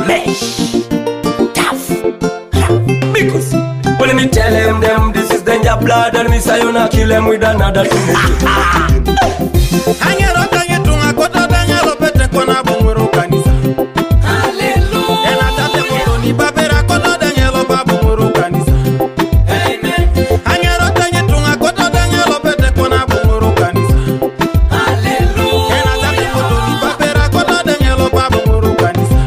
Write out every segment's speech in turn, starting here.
mesh, tough, because when me tell them this is danger blood, and me say you not kill them with another thing. Hanyero tange tunga kota danya lopete kona bunguru kanisa. Hallelujah. Ena tate moto ni babera kota danya lopa bunguru kanisa. Amen. Hanyero tange tunga kota danya lopete kona bunguru kanisa. Hallelujah. Ena tate moto ni babera kota danya lopa bunguru kanisa.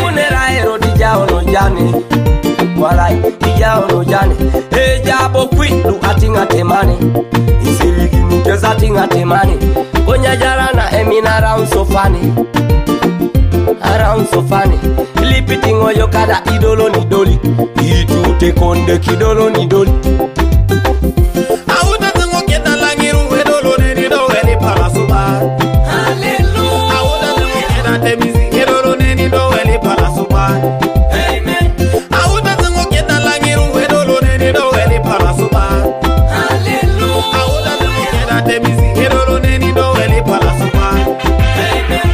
Munera ero dijao no jani. Walai dijao no jani. Jabo kwi lu atinga temani. Isirigi mukeza atinga temani. Konya jarana emina around so funny. Around so funny. Lipiti ngoyo kada idolo ni doli. Itu te konde kidolo ni doli. Auda tengo keda langiru edolo neni do eni palasuba. Hallelujah. Auda tengo keda temizi edolo neni do eni palasuba. Amen. Auda tengo keda langiru edolo neni do eni palasuba. Hallelujah. Auda tengo keda temizi edolo neni do eni palasuba. Amen.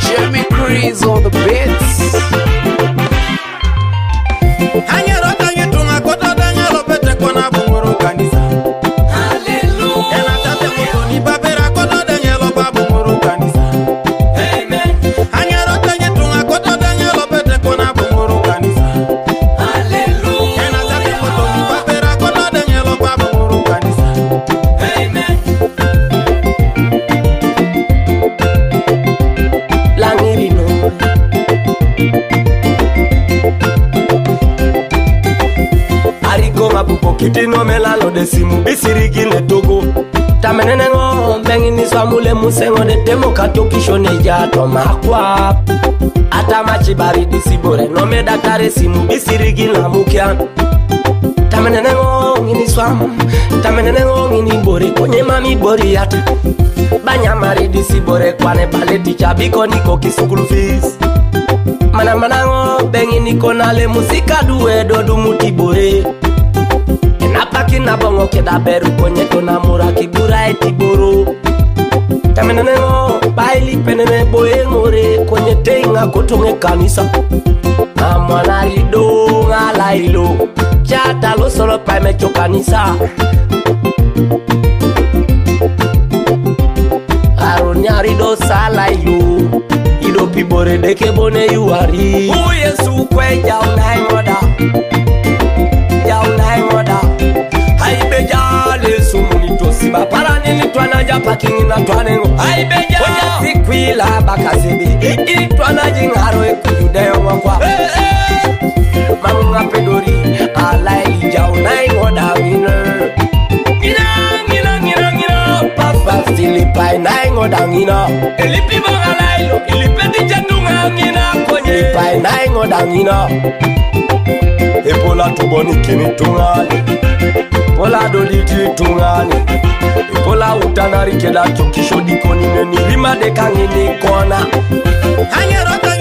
Jimmy Crease on the beats. Hanyero tange tunga kota danya lopete kona bunguru kanisa. Hallelujah. Ena tate moto ni babera kota danya lopa bunguru kanisa. Amen. Hanyero tange tunga kota danya lopete kona bunguru kanisa. Hallelujah. Ena tate moto ni babera kota danya lopa bunguru kanisa. Amen. Langirino. Arigo mabupo kitino melano de simu bisirigi ne togo. Tamenenengo bengi ni swamule musengo de demo katokisho ne jato makwa. Ata machi baridi sibore no me daktare simu bisirigi na mukian. Tamenenengo ngini swam. Tamenenengo ngini bore konye mami bori yata. Banyamari disi bore kwane baleti chabiko niko kisukulu fees. Manango bengi niko nale musika duwe dodu muti bore. Enapaki na bongo keda beru konye tona mura kibura etiboro. Tamenenengo baili penene boye ngore konye tenga kotonge kanisa. Na mwana rido ngala ilo chata lo solo pa mecho kanisa. Aronyari do sala ilo ido pibore deke bone yuari. O Yesu kwe jaunai moda. Jaunai moda. Haibe jale sumuni tosiba parani ni twana japa kingi na twanengo. Haibe jale oja sikwila bakazebe. Ili twana jingaro ekujudeyo wakwa. Mamunga pedori alai jaunai moda winner. Papa Filipai naingo dangina. Elipi bangalailo, ilipeti jadunga ngina konye. Filipai naingo dangina. Epola tuboni kini tungani. Pola doliti tungani. Epola utanari keda chokisho dikoni neni. Lima de kangini kona. Hanyero tange